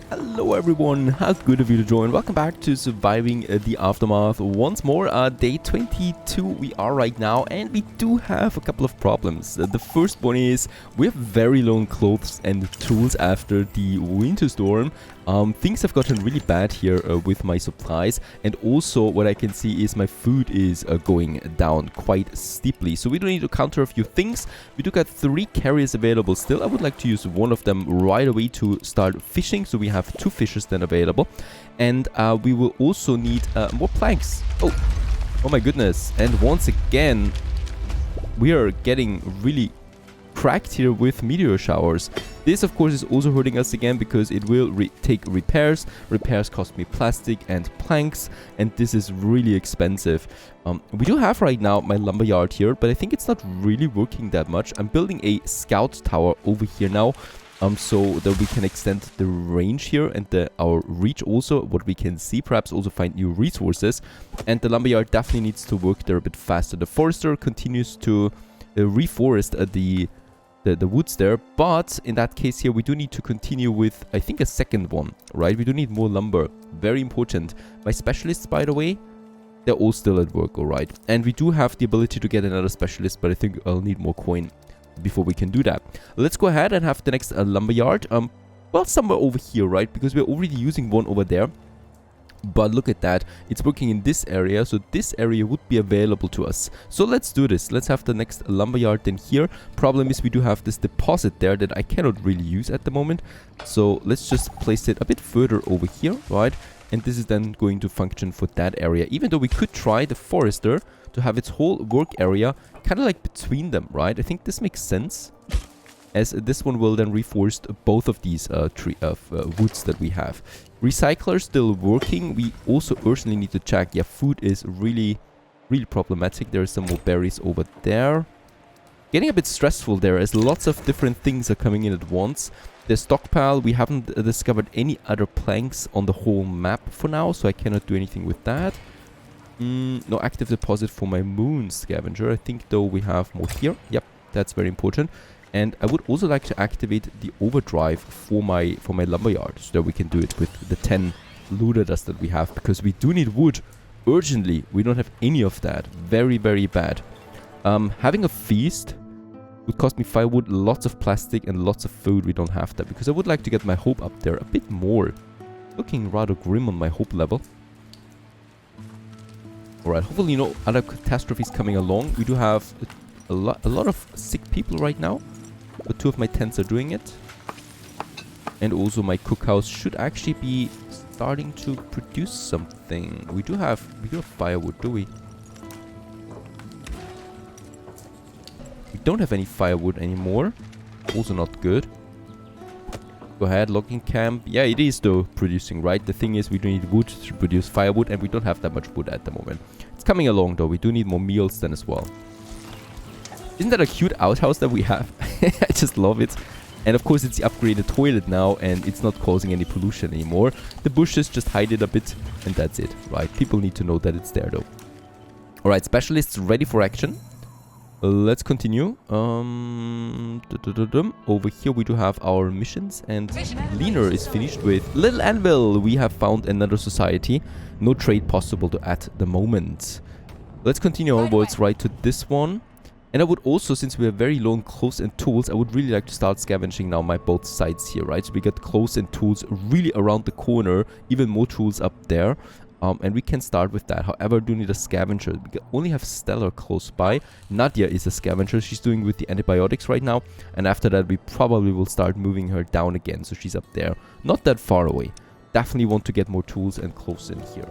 Hello everyone, how good of you to join. Welcome back to Surviving the Aftermath once more. Day 22 we are right now, and we do have a couple of problems. The first one is we have very low on clothes and tools after the winter storm. Things have gotten really bad here with my supplies, and also what I can see is my food is going down quite steeply. So we do need to counter a few things. We do got 3 carriers available still. I would like to use one of them right away to start fishing, so we have 2 fishers then available, and we will also need more planks. Oh my goodness, and once again we are getting really cracked here with meteor showers. This of course is also hurting us again because it will take repairs. Repairs cost me plastic and planks, and this is really expensive. We do have right now my lumberyard here, but I think it's not really working that much. I'm building a scout tower over here now, so that we can extend the range here and our reach also, what we can see, perhaps also find new resources. And the lumberyard definitely needs to work there a bit faster. The forester continues to reforest the woods there, but in that case here we do need to continue with, I think, a second one, right? We do need more lumber, very important. My specialists, by the way, they're all still at work, all right? And we do have the ability to get another specialist, but I think I'll need more coin before we can do that. Let's go ahead and have the next lumberyard, well, somewhere over here, right? Because we're already using one over there. But look at that, it's working in this area, so this area would be available to us. So let's do this. Let's have the next lumberyard then here. Problem is we do have this deposit there that I cannot really use at the moment. So let's just place it a bit further over here, right? And this is then going to function for that area. Even though we could try the forester to have its whole work area kind of like between them, right? I think this makes sense, as this one will then reforest both of these woods that we have. Recycler still working. We also urgently need to check. Yeah, food is really problematic. There are some more berries over there. Getting a bit stressful there as lots of different things are coming in at once. The stockpile, we haven't discovered any other planks on the whole map for now, so I cannot do anything with that. No active deposit for my moon scavenger. I think though we have more here. Yep, that's very important. And I would also like to activate the overdrive for my lumberyard, so that we can do it with the 10 looter dust that we have, because we do need wood urgently. We don't have any of that. Very bad. Having a feast would cost me firewood, lots of plastic, and lots of food. We don't have that, because I would like to get my hope up there a bit more. Looking rather grim on my hope level. Alright, hopefully no other catastrophes coming along. We do have a lot of sick people right now, but 2 of my tents are doing it. And also my cookhouse should actually be starting to produce something. We do have firewood, do we? We don't have any firewood anymore. Also not good. Go ahead, logging camp. Yeah, it is though producing, right? The thing is we do need wood to produce firewood, and we don't have that much wood at the moment. It's coming along though. We do need more meals then as well. Isn't that a cute outhouse that we have? I just love it. And of course it's the upgraded toilet now, and it's not causing any pollution anymore. The bushes just hide it a bit, and that's it, right? People need to know that it's there though. Alright, specialists ready for action. Let's continue. Over here we do have our missions, and Leaner is finished with Little Anvil. We have found another society. No trade possible at the moment. Let's continue onwards right to this one. And I would also, since we are very low on clothes and tools, I would really like to start scavenging now my both sides here, right? So we get clothes and tools really around the corner, even more tools up there. And we can start with that. However, I do need a scavenger. We only have Stellar close by. Nadia is a scavenger. She's doing with the antibiotics right now. And after that, we probably will start moving her down again. So she's up there. Not that far away. Definitely want to get more tools and clothes in here.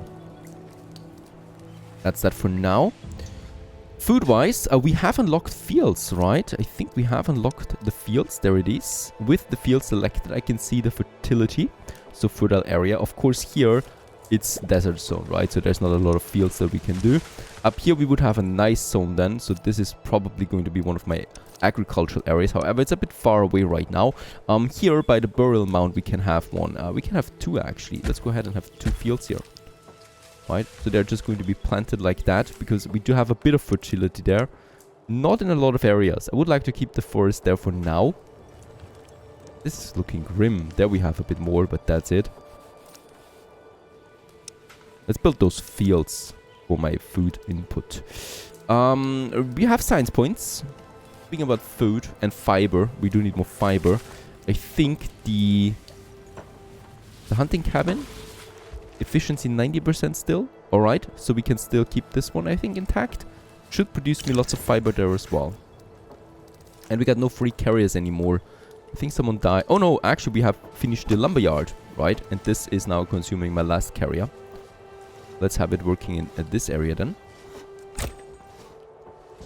That's that for now. Food-wise, we have unlocked fields, right? I think we have unlocked the fields. There it is. With the field selected, I can see the fertility. So fertile area. Of course, here it's desert zone, right? So there's not a lot of fields that we can do. Up here we would have a nice zone then. So this is probably going to be one of my agricultural areas. However, it's a bit far away right now. Here by the burial mound we can have one. We can have 2 actually. Let's go ahead and have 2 fields here. Right, so they're just going to be planted like that, because we do have a bit of fertility there. Not in a lot of areas. I would like to keep the forest there for now. This is looking grim. There we have a bit more, but that's it. Let's build those fields for my food input. We have science points. Speaking about food and fiber, we do need more fiber. I think the hunting cabin, efficiency 90% still. Alright, so we can still keep this one, I think, intact. Should produce me lots of fiber there as well. And we got no free carriers anymore. I think someone died. Oh no, actually we have finished the lumberyard, right? And this is now consuming my last carrier. Let's have it working in this area then.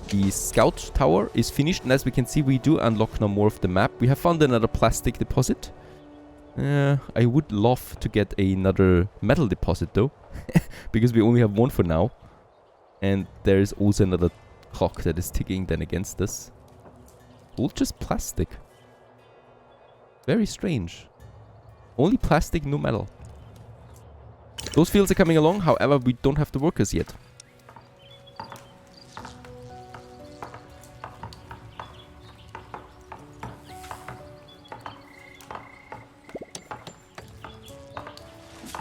The scout tower is finished, and as we can see, we do unlock now more of the map. We have found another plastic deposit. I would love to get another metal deposit though, because we only have one for now. And there is also another clock that is ticking then against us. All just plastic. Very strange. Only plastic, no metal. Those fields are coming along, however, we don't have the workers yet.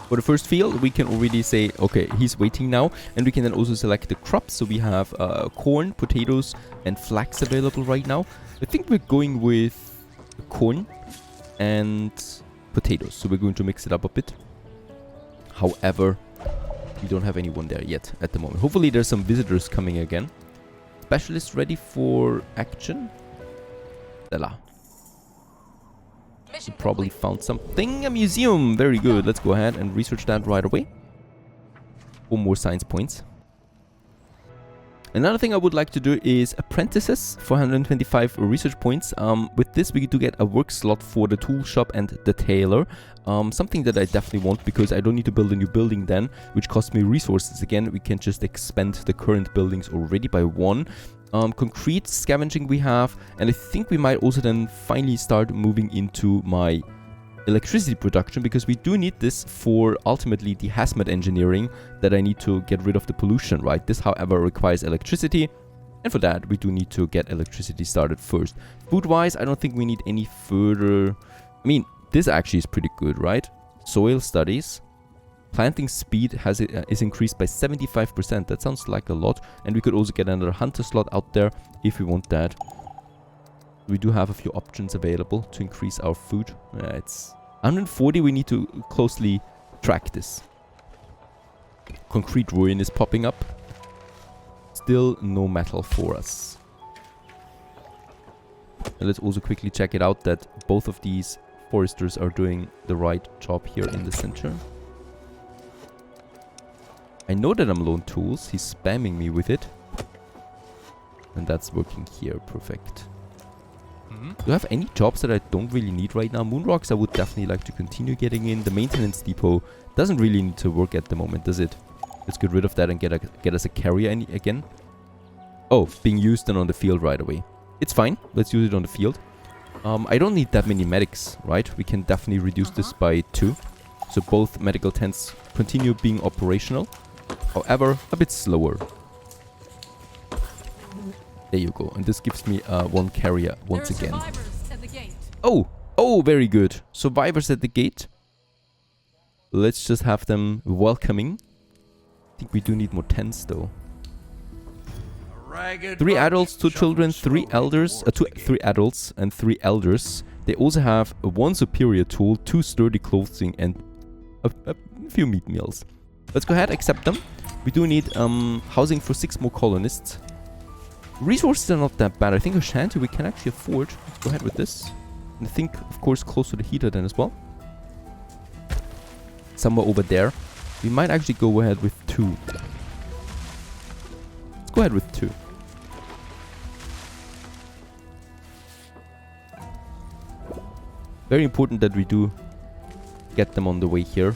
For the first field, we can already say, okay, he's waiting now. And we can then also select the crops. So we have corn, potatoes, and flax available right now. I think we're going with corn and potatoes. So we're going to mix it up a bit. However, we don't have anyone there yet at the moment. Hopefully there's some visitors coming again. Specialist ready for action. Stella. We probably found something. A museum. Very good. Let's go ahead and research that right away. 4 more science points. Another thing I would like to do is apprentices for 125 research points. With this we do get a work slot for the tool shop and the tailor. Something that I definitely want, because I don't need to build a new building then, which costs me resources again. We can just expand the current buildings already by 1. Concrete scavenging we have, and I think we might also then finally start moving into my electricity production, because we do need this for ultimately the hazmat engineering that I need to get rid of the pollution, right? This, however, requires electricity, and for that we do need to get electricity started first. Food-wise, I don't think we need any further. I mean, this actually is pretty good, right? Soil studies. Planting speed is increased by 75%. That sounds like a lot. And we could also get another hunter slot out there if we want that. We do have a few options available to increase our food. It's 140. We need to closely track this. Concrete ruin is popping up. Still no metal for us. And let's also quickly check it out that both of these foresters are doing the right job here in the center. I know that I'm low on tools. He's spamming me with it. And that's working here. Perfect. Do I have any jobs that I don't really need right now? Moonrocks I would definitely like to continue getting in. The maintenance depot doesn't really need to work at the moment, does it? Let's get rid of that and get us a carrier again. Oh, being used then on the field right away. It's fine. Let's use it on the field. I don't need that many medics, right? We can definitely reduce this by 2. So both medical tents continue being operational. However, a bit slower. There you go. And this gives me 1 carrier once again. Oh, very good. Survivors at the gate. Let's just have them welcoming. I think we do need more tents though. 3 adults, 2 children, 3 elders, 3 adults and 3 elders. They also have 1 superior tool, 2 sturdy clothing, and a few meat meals. Let's go ahead, accept them. We do need housing for 6 more colonists. Resources are not that bad. I think a shanty we can actually afford. Let's go ahead with this. And I think, of course, close to the heater then as well. Somewhere over there. We might actually go ahead with 2. Let's go ahead with 2. Very important that we do get them on the way here.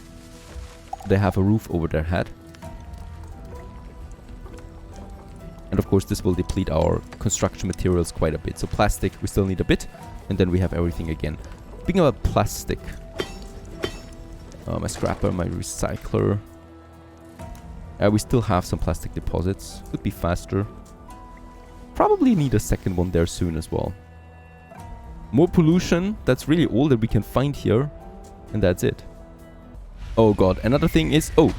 They have a roof over their head. And of course this will deplete our construction materials quite a bit. So plastic we still need a bit. And then we have everything again. Speaking about plastic. My scrapper, my recycler. We still have some plastic deposits. Could be faster. Probably need a second one there soon as well. More pollution. That's really all that we can find here. And that's it. Oh god. Another thing is... Oh.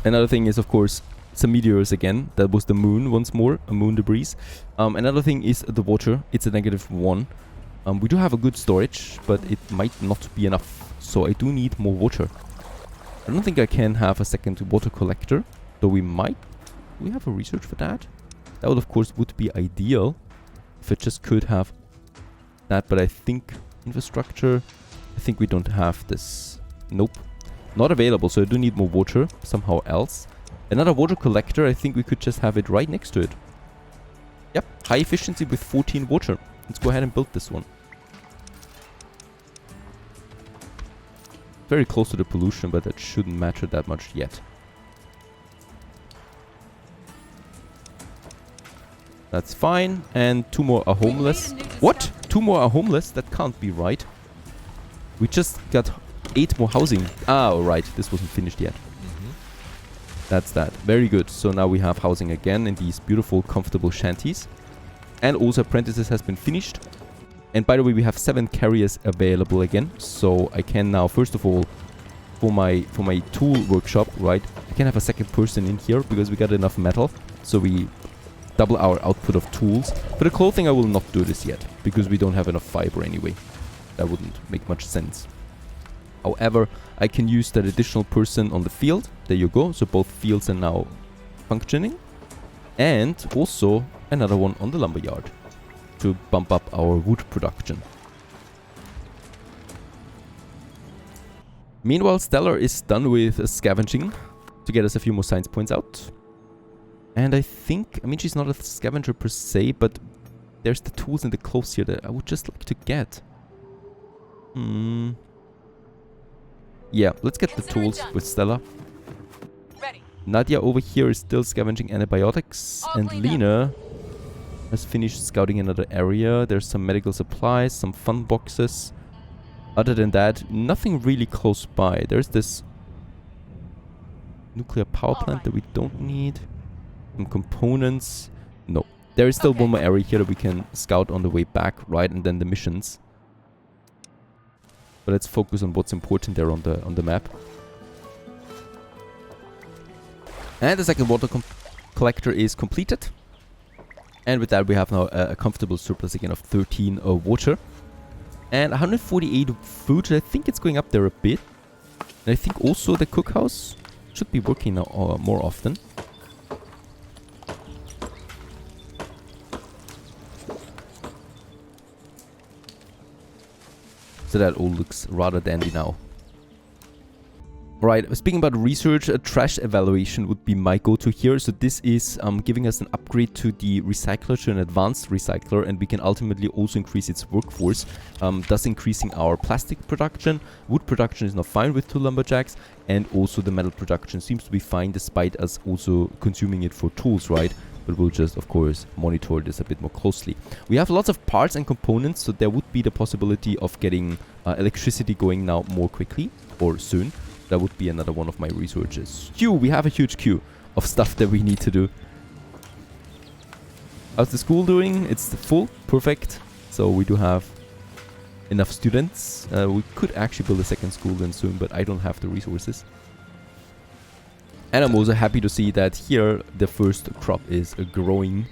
Another thing is, of course, some meteors again. That was the moon once more. A moon debris. Another thing is the water. It's a -1. We do have a good storage, but it might not be enough. So I do need more water. I don't think I can have a second water collector. Though we might. Do we have a research for that? That would, of course, would be ideal. If it just could have that. But I think infrastructure... I think we don't have this. Nope. Not available, so I do need more water somehow else. Another water collector, I think we could just have it right next to it. Yep, high efficiency with 14 water. Let's go ahead and build this one. Very close to the pollution, but that shouldn't matter that much yet. That's fine. And 2 more are homeless. What? 2 more are homeless? That can't be right. We just got 8 more housing. Ah, right. This wasn't finished yet. That's that. Very good. So now we have housing again in these beautiful, comfortable shanties. And also apprentices has been finished. And by the way, we have 7 carriers available again. So I can now, first of all, for my tool workshop, right, I can have a second person in here because we got enough metal. So we double our output of tools. For the clothing, I will not do this yet because we don't have enough fiber anyway. That wouldn't make much sense. However, I can use that additional person on the field. There you go. So both fields are now functioning. And also another one on the lumberyard to bump up our wood production. Meanwhile, Stellar is done with scavenging to get us a few more science points out. And I think, I mean, she's not a scavenger per se, but there's the tools and the clothes here that I would just like to get. Yeah, let's get the tools with Stella. Ready. Nadia over here is still scavenging antibiotics. And Lena has finished scouting another area. There's some medical supplies, some fun boxes. Other than that, nothing really close by. There's this nuclear power plant that we don't need. Some components. No. There is still one more area here that we can scout on the way back, right? And then the missions. But let's focus on what's important there on the map. And the second water collector is completed. And with that we have now a comfortable surplus again of 13 water. And 148 food. I think it's going up there a bit. And I think also the cookhouse should be working now more often. So that all looks rather dandy now. Alright, speaking about research, a trash evaluation would be my go-to here. So this is giving us an upgrade to the recycler to an advanced recycler, and we can ultimately also increase its workforce, thus increasing our plastic production. Wood production is now fine with 2 lumberjacks, and also the metal production seems to be fine despite us also consuming it for tools, right? But we'll just, of course, monitor this a bit more closely. We have lots of parts and components, so there would be the possibility of getting electricity going now more quickly, or soon. That would be another one of my researches. Queue! We have a huge queue of stuff that we need to do. How's the school doing? It's full. Perfect. So we do have enough students. We could actually build a second school then soon, but I don't have the resources. And I'm also happy to see that here the first crop is growing.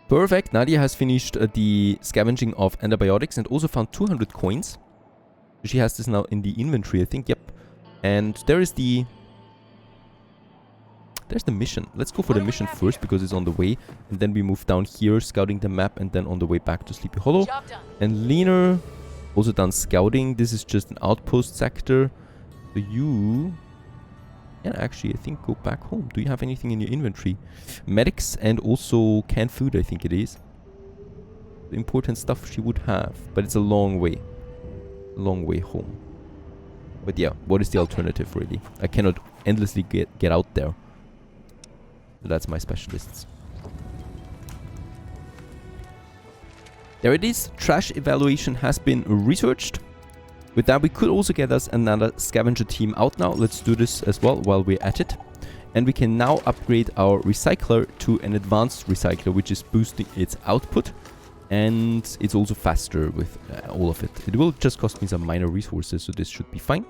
Perfect. Nadia has finished the scavenging of antibiotics and also found 200 coins. She has this now in the inventory, I think. Yep. And there's the mission. Let's go for the mission first because it's on the way. And then we move down here, scouting the map, and then on the way back to Sleepy Hollow. And Lena also done scouting. This is just an outpost sector. So you can actually, I think, go back home. Do you have anything in your inventory? Medics and also canned food, I think it is. The important stuff she would have. But it's a long way. Long way home. But yeah, what is the alternative really? I cannot endlessly get out there. So that's my specialists. There it is. Trash evaluation has been researched. With that, we could also get us another scavenger team out now. Let's do this as well while we're at it. And we can now upgrade our recycler to an advanced recycler, which is boosting its output. And it's also faster with all of it. It will just cost me some minor resources, so this should be fine.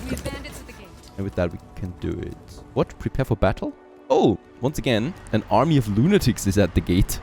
We have bandits at the gate. And with that, we can do it. What? Prepare for battle? Oh, once again, an army of lunatics is at the gate.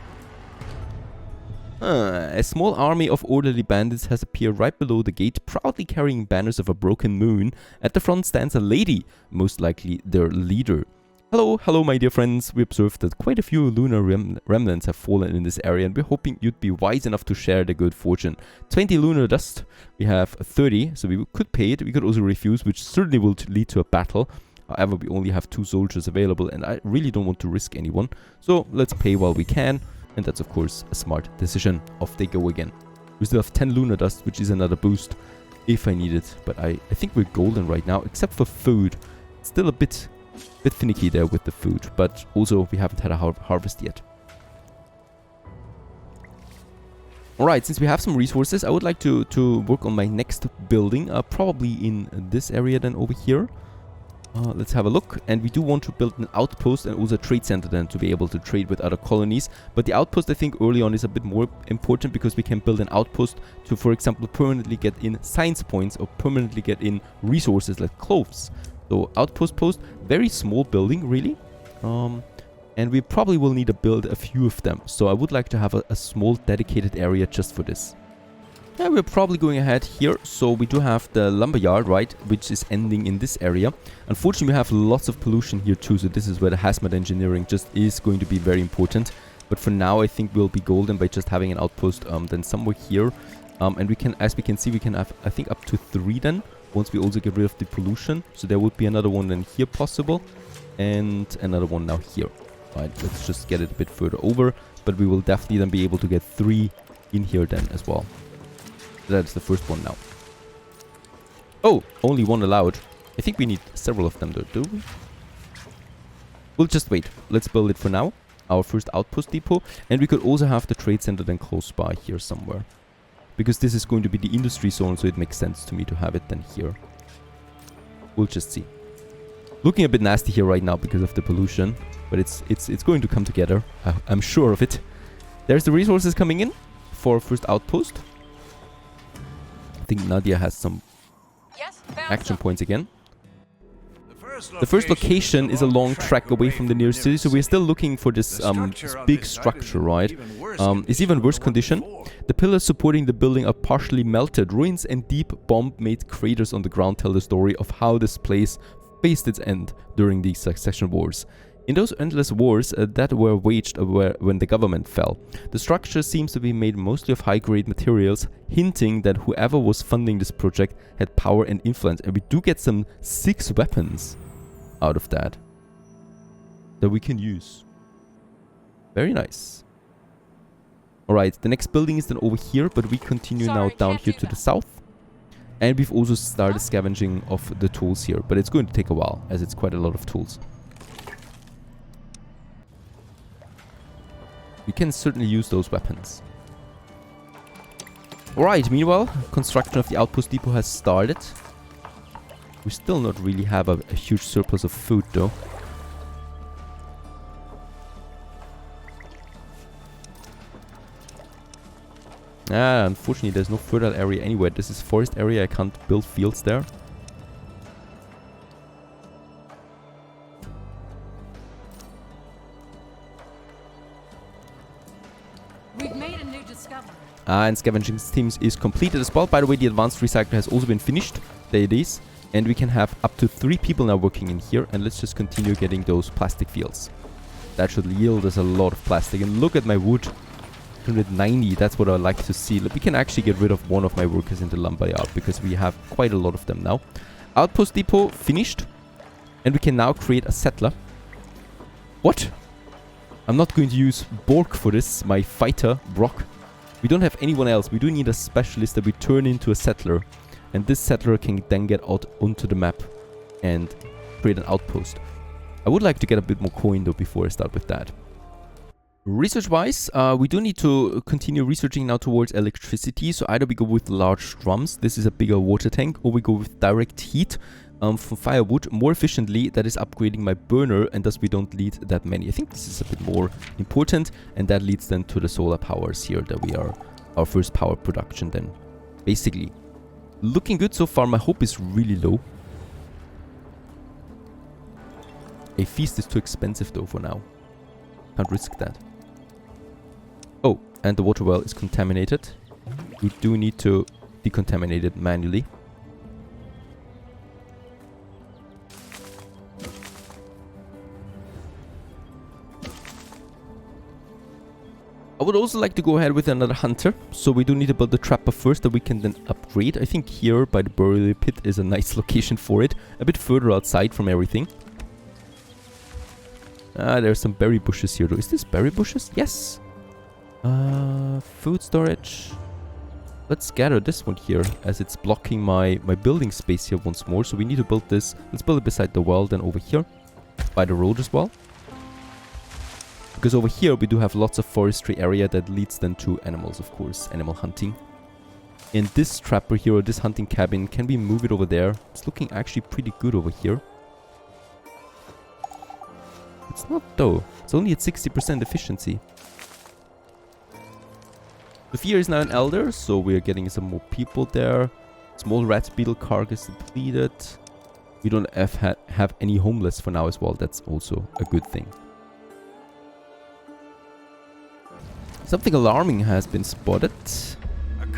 A small army of orderly bandits has appeared right below the gate, proudly carrying banners of a broken moon. At the front stands a lady, most likely their leader. Hello, hello my dear friends. We observed that quite a few lunar remnants have fallen in this area, and we're hoping you'd be wise enough to share the good fortune. 20 lunar dust. We have 30, so we could pay it. We could also refuse, which certainly will lead to a battle. However, we only have 2 soldiers available, and I really don't want to risk anyone. So let's pay while we can. And that's, of course, a smart decision. Off they go again. We still have 10 lunar dust, which is another boost if I need it. But I think we're golden right now, except for food. It's still a bit finicky there with the food. But also, we haven't had a harvest yet. Alright, since we have some resources, I would like to work on my next building. Probably in this area then over here. Let's have a look. And we do want to build an outpost and also a trade center then to be able to trade with other colonies. But the outpost, I think, early on is a bit more important because we can build an outpost to, for example, permanently get in science points or permanently get in resources like cloves. So outpost post, very small building, really. And we probably will need to build a few of them. So I would like to have a small dedicated area just for this. Yeah, we're probably going ahead here. So we do have the lumberyard, right, which is ending in this area. Unfortunately, we have lots of pollution here too. So this is where the hazmat engineering just is going to be very important. But for now, I think we'll be golden by just having an outpost then somewhere here. And we can, as we can see, we can have, I think, up to 3 then. Once we also get rid of the pollution. So there would be another one then here possible. And another one now here. Right, let's just get it a bit further over. But we will definitely then be able to get 3 in here then as well. That's the first one now. Oh, only 1 allowed. I think we need several of them though, do we? We'll just wait. Let's build it for now. Our first outpost depot. And we could also have the trade center then close by here somewhere. Because this is going to be the industry zone, so it makes sense to me to have it then here. We'll just see. Looking a bit nasty here right now because of the pollution. But it's going to come together. I'm sure of it. There's the resources coming in for first outpost. I think Nadia has some action points again. The first location is a long trek away from the nearest city, so we're still looking for this big structure, right? It's even worse condition. The pillars supporting the building are partially melted. Ruins and deep bomb-made craters on the ground tell the story of how this place faced its end during the succession wars. In those endless wars that were waged when the government fell, the structure seems to be made mostly of high-grade materials, hinting that whoever was funding this project had power and influence. And we do get some 6 weapons out of that we can use. Very nice. Alright, the next building is then over here, but we continue now down here to the south. And we've also started scavenging of the tools here, but it's going to take a while, as it's quite a lot of tools. We can certainly use those weapons. Alright, meanwhile, construction of the outpost depot has started. We still not really have a huge surplus of food though. Unfortunately there's no fertile area anywhere. This is forest area, I can't build fields there. We've made a new discovery. And scavenging teams is completed as well. By the way, the advanced recycler has also been finished. There it is. And we can have up to 3 people now working in here. And let's just continue getting those plastic fields. That should yield us a lot of plastic. And look at my wood. 190, that's what I like to see. We can actually get rid of one of my workers in the lumberyard because we have quite a lot of them now. Outpost depot finished. And we can now create a settler. What? I'm not going to use Bork for this, my fighter, Brock. We don't have anyone else. We do need a specialist that we turn into a settler. And this settler can then get out onto the map and create an outpost. I would like to get a bit more coin though before I start with that. Research-wise, we do need to continue researching now towards electricity. So either we go with large drums, this is a bigger water tank, or we go with direct heat. from firewood more efficiently. That is upgrading my burner, and thus we don't need that many. I think this is a bit more important, and that leads then to the solar powers here that we are our first power production then. Basically, looking good so far. My hope is really low. A feast is too expensive though for now. Can't risk that. Oh, and the water well is contaminated. We do need to decontaminate it manually. I would also like to go ahead with another hunter, so we do need to build the trapper first that we can then upgrade. I think here by the burial pit is a nice location for it, a bit further outside from everything. There's some berry bushes here though. Is this berry bushes? Yes. Food storage. Let's gather this one here as it's blocking my building space here once more. So we need to build this. Let's build it beside the well, then over here by the road as well. Because over here we do have lots of forestry area that leads then to animals, of course, animal hunting. And this trapper here, or this hunting cabin, can we move it over there? It's looking actually pretty good over here. It's not though. It's only at 60% efficiency. Sophia is now an elder, so we're getting some more people there. Small rat beetle carcass depleted. We don't have any homeless for now as well. That's also a good thing. Something alarming has been spotted.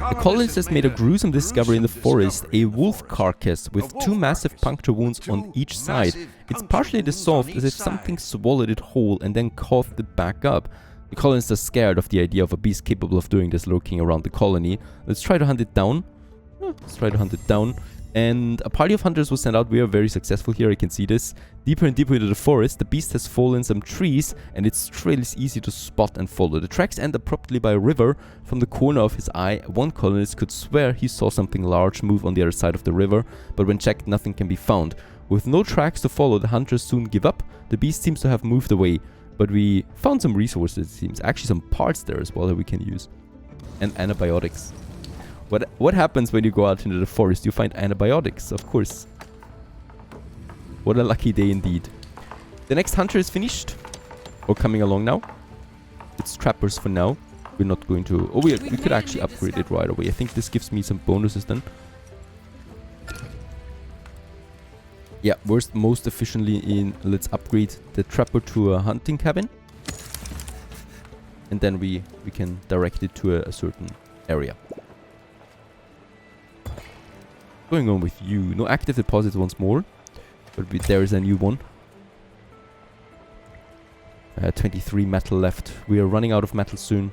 A colonist has made a gruesome discovery in the forest, a wolf carcass with two massive puncture wounds on each side. It's partially dissolved as if something swallowed it whole and then coughed it back up. The colonists are scared of the idea of a beast capable of doing this lurking around the colony. Let's try to hunt it down. And a party of hunters was sent out. We are very successful here, I can see this. Deeper and deeper into the forest, the beast has fallen some trees, and its trail is easy to spot and follow. The tracks end abruptly by a river. From the corner of his eye, one colonist could swear he saw something large move on the other side of the river, but when checked, nothing can be found. With no tracks to follow, the hunters soon give up. The beast seems to have moved away, but we found some resources, it seems. Actually, some parts there as well that we can use. And antibiotics. What happens when you go out into the forest? You find antibiotics, of course. What a lucky day indeed. The next hunter is finished. Or coming along now. It's trappers for now. We're not going to... Oh, we could actually upgrade it right away. I think this gives me some bonuses then. Yeah, most efficiently in... Let's upgrade the trapper to a hunting cabin. And then we can direct it to a certain area. Going on with you. No active deposits once more. But there is a new one. 23 metal left. We are running out of metal soon.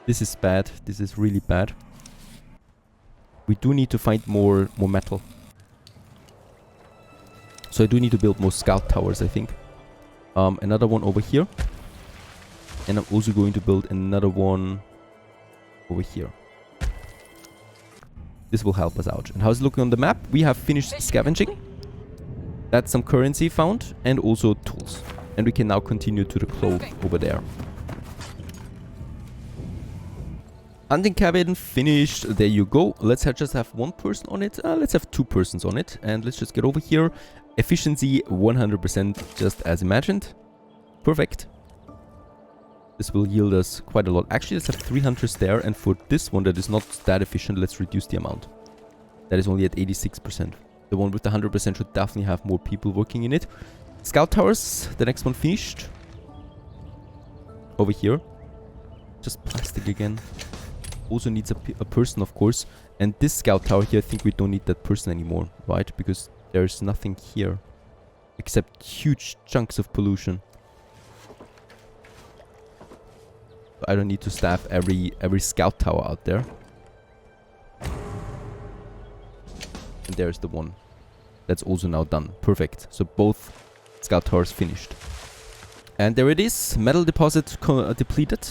This is bad. This is really bad. We do need to find more metal. So I do need to build more scout towers, I think. Another one over here. And I'm also going to build another one over here. This will help us out. And how's it looking on the map? We have finished scavenging. That's some currency found. And also tools. And we can now continue to the clove over there. Hunting cabin finished. There you go. Let's just have one person on it. Let's have two persons on it. And let's just get over here. Efficiency 100%, just as imagined. Perfect. This will yield us quite a lot. Actually, let's have 3 hunters there. And for this one that is not that efficient, let's reduce the amount. That is only at 86%. The one with the 100% should definitely have more people working in it. Scout towers, the next one finished. Over here. Just plastic again. Also needs a person, of course. And this scout tower here, I think we don't need that person anymore, right? Because there's nothing here. Except huge chunks of pollution. I don't need to staff every scout tower out there. And there's the one. That's also now done. Perfect. So both scout towers finished. And there it is. Metal deposit depleted.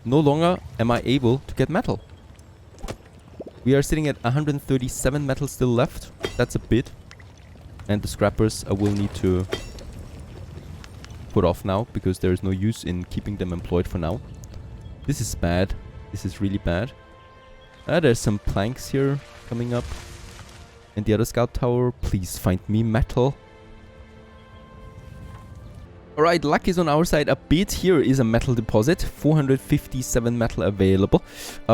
No longer am I able to get metal. We are sitting at 137 metal still left. That's a bit. And the scrappers I will need to put off now, because there is no use in keeping them employed for now. This is bad. This is really bad. There's some planks here coming up. And the other scout tower, please find me metal. Alright, luck is on our side a bit. Here is a metal deposit. 457 metal available.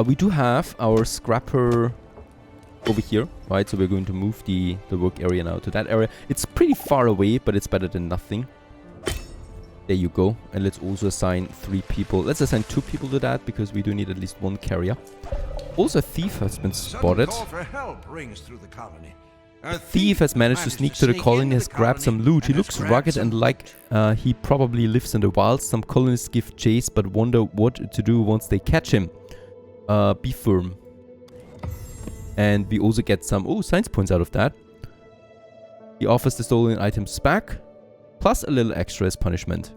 We do have our scrapper over here, right? So we're going to move the work area now to that area. It's pretty far away, but it's better than nothing. There you go. And let's also assign 3 people. Let's assign 2 people to that, because we do need at least 1 carrier. Also, a thief has been spotted. Call for help rings through the colony. A thief has managed to sneak to the colony, has grabbed some loot. He looks rugged and like he probably lives in the wild. Some colonists give chase but wonder what to do once they catch him. Be firm. And we also get some science points out of that. He offers the stolen items back, plus a little extra as punishment.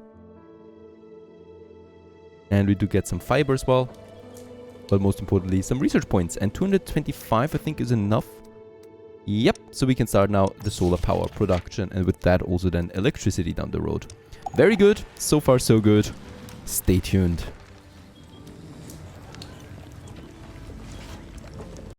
And we do get some fiber as well. But most importantly, some research points. And 225 I think is enough. Yep, so we can start now the solar power production, and with that also then electricity down the road. Very good, so far so good. Stay tuned.